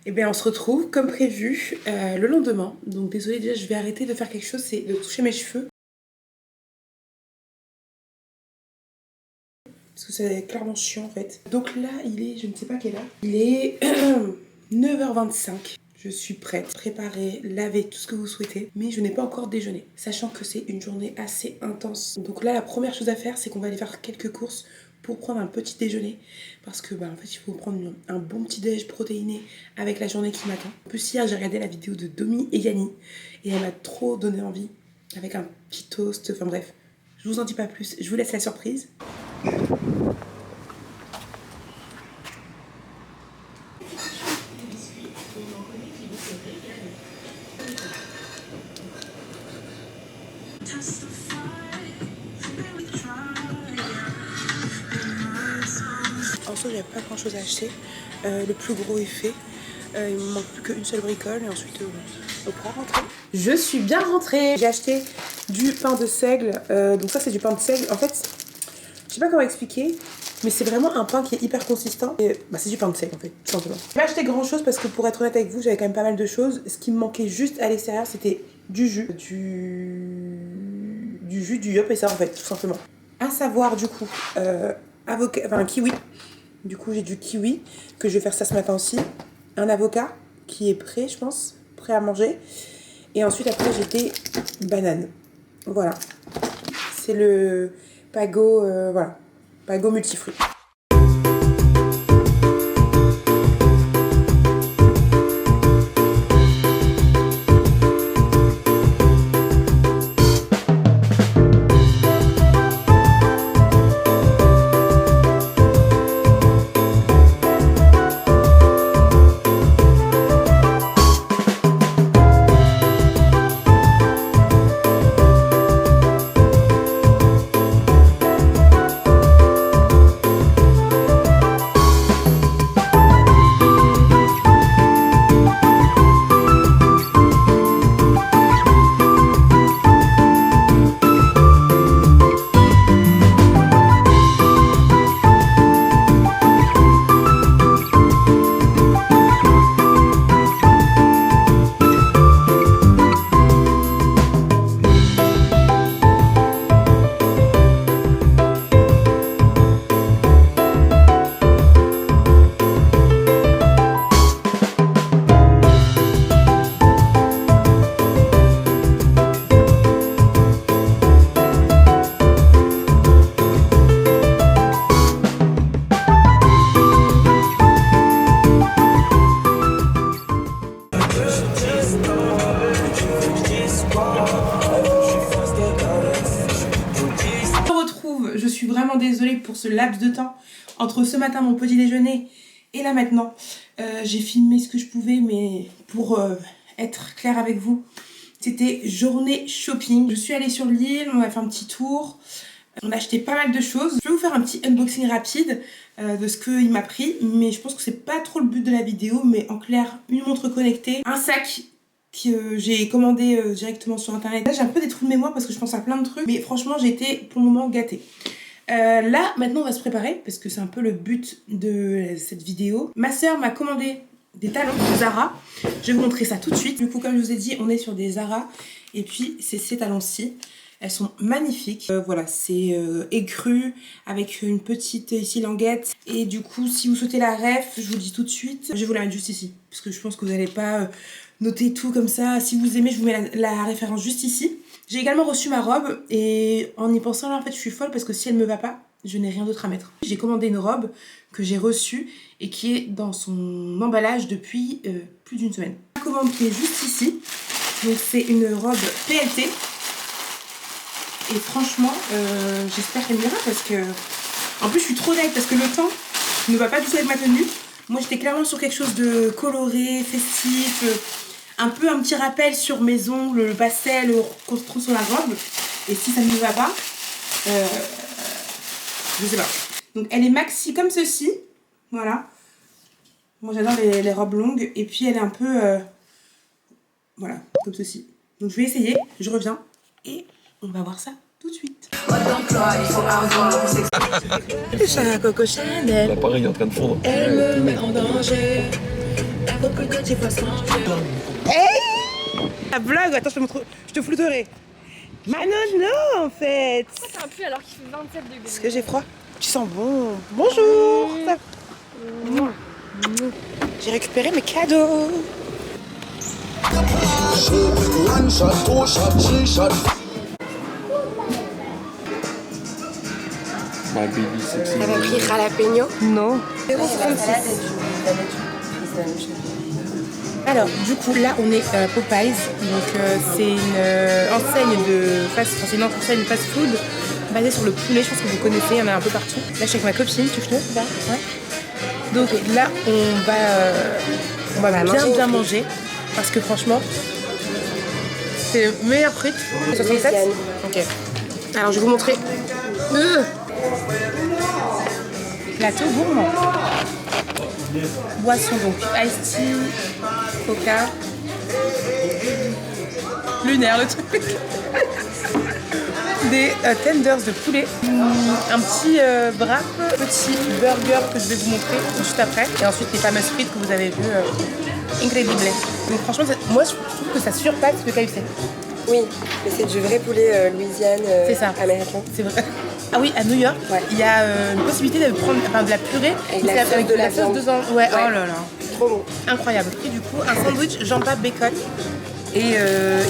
Et bien on se retrouve comme prévu le lendemain. Donc désolée, déjà je vais arrêter de faire quelque chose, c'est de toucher mes cheveux. Parce que c'est clairement chiant en fait. Donc là il est, je ne sais pas quelle heure. Il est 9h25. Je suis prête, préparée, laver, tout ce que vous souhaitez. Mais je n'ai pas encore déjeuné. Sachant que c'est une journée assez intense. Donc là la première chose à faire c'est qu'on va aller faire quelques courses pour prendre un petit déjeuner. Parce que en fait il faut prendre un bon petit déj protéiné avec la journée qui m'attend. En plus hier j'ai regardé la vidéo de Domi et Yanni. Et elle m'a trop donné envie. Avec un petit toast, enfin bref. Je vous en dis pas plus, je vous laisse la surprise. En soi, j'avais pas grand chose à acheter. Le plus gros est fait. Il me manque plus qu'une seule bricole et ensuite on pourra rentrer. Je suis bien rentrée. J'ai acheté du pain de seigle. Donc ça c'est du pain de seigle. En fait, je sais pas comment expliquer, mais c'est vraiment un pain qui est hyper consistant. Et c'est du pain de seigle en fait, tout simplement. J'ai pas acheté grand chose parce que pour être honnête avec vous, j'avais quand même pas mal de choses. Ce qui me manquait juste à l'extérieur, c'était du jus. Du yop et ça en fait, tout simplement. À savoir du coup, un kiwi. Du coup, j'ai du kiwi, que je vais faire ça ce matin aussi. Un avocat, qui est prêt, je pense, prêt à manger. Et ensuite, après, j'ai des bananes. Voilà. C'est le Pago, voilà. Pago multifruits. Je suis vraiment désolée pour ce laps de temps entre ce matin mon petit déjeuner et là maintenant. J'ai filmé ce que je pouvais, mais pour être claire avec vous, c'était journée shopping. Je suis allée sur l'île, on a fait un petit tour, on a acheté pas mal de choses. Je vais vous faire un petit unboxing rapide de ce qu'il m'a pris, mais je pense que c'est pas trop le but de la vidéo. Mais en clair, une montre connectée, un sac que j'ai commandé directement sur internet. Là j'ai un peu des trous de mémoire parce que je pense à plein de trucs, mais franchement j'ai été pour le moment gâtée. Là maintenant on va se préparer parce que c'est un peu le but de cette vidéo. Ma soeur m'a commandé des talons de Zara, je vais vous montrer ça tout de suite. Du coup comme je vous ai dit, on est sur des Zara et puis c'est ces talons-ci. Elles sont magnifiques, voilà, c'est écru avec une petite ici languette. Et du coup si vous souhaitez la ref, je vous le dis tout de suite, je vais vous la mettre juste ici parce que je pense que vous n'allez pas noter tout comme ça. Si vous aimez, je vous mets la référence juste ici. J'ai également reçu ma robe et en y pensant là en fait je suis folle parce que si elle me va pas, je n'ai rien d'autre à mettre. J'ai commandé une robe que j'ai reçue et qui est dans son emballage depuis plus d'une semaine. La commande qui est juste ici, donc c'est une robe PLT. Et franchement, j'espère qu'elle m'ira parce que... En plus, je suis trop deg parce que le temps ne va pas du tout avec ma tenue. Moi, j'étais clairement sur quelque chose de coloré, festif, un peu un petit rappel sur mes ongles, le pastel qu'on retrouve sur la robe. Et si ça ne me va pas, je sais pas. Donc, elle est maxi comme ceci. Voilà. Moi, j'adore les robes longues. Et puis, elle est un peu... voilà, comme ceci. Donc, je vais essayer. Je reviens. Et... on va voir ça tout de suite. Coco Chanel. L'appareil est en train de fondre. Elle me met en danger. Hey, la blague, attends, je te flouterai. Manon, non, en fait. Pourquoi t'as un pull alors qu'il fait 27 degrés? Parce que j'ai froid. Tu sens bon. Bonjour. J'ai récupéré mes cadeaux. Elle a pris jalapeno. Non. Alors, du coup, là, on est à Popeyes. Donc, c'est une enseigne de fast-food basée sur le poulet. Je pense que vous connaissez, il y en a un peu partout. Là, je suis avec ma copine, tu veux? Ouais. Donc là, on va bien manger. Parce que franchement, c'est le meilleur frites. 67. Ok. Alors, je vais vous montrer. Plateau gourmand. Boisson donc iced tea, coca. Lunaire le truc. Des tenders de poulet. Un petit wrap, petit burger que je vais vous montrer juste après. Et ensuite les fameuses frites que vous avez vues. Incredible. Donc franchement, moi je trouve que ça surpasse le KFC. Oui, mais c'est du vrai poulet Louisiane américain. C'est vrai. Ah oui, à New York, il y a une possibilité de prendre de la purée avec de la sauce dedans. Ouais, oh là là. Trop bon. Incroyable. Et du coup, un sandwich jambon bacon. Et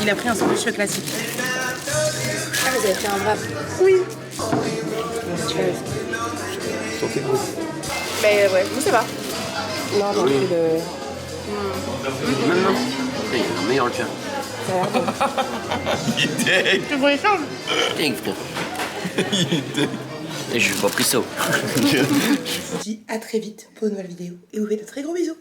il a pris un sandwich classique. Ah, vous avez fait un wrap? Oui. Mais ouais, vous ça va? Non, non, Oui. plus de... Non. Il y a un meilleur le tien. Ça a l'air bon. Il est deg. Tu veux échange? Deg, frère. Il est deg. Et je suis pas pris ça. Je vous dis à très vite pour une nouvelle vidéo. Et vous faites de très gros bisous.